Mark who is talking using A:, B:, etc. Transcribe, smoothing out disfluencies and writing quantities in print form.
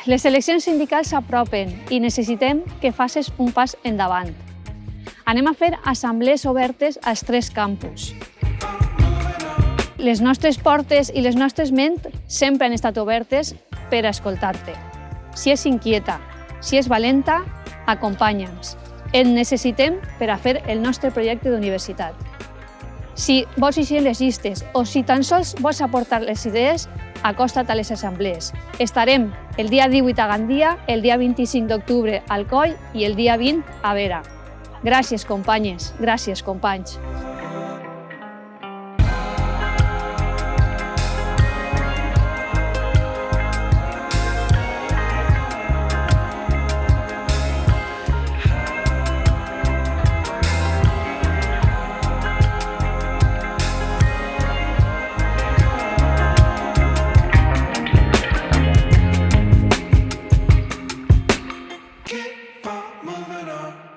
A: Les eleccions sindicals s'apropen i necessitem que facis un pas endavant. Anem a fer assemblees obertes als 3 campus. Les nostres portes i les nostres ments sempre han estat obertes per a escoltar-te. Si és inquieta, si és valenta, acompanya'ns. Et necessitem per a fer el nostre projecte d'universitat. Si vols eixir les llistes o si tan sols vols aportar les idees, acosta't a les assemblees. Estarem el dia 18 a Gandia, el dia 25 d'octubre al Coll i el dia 20 a Vera. Gràcies, companyes. Gràcies, companys.
B: Keep on moving on.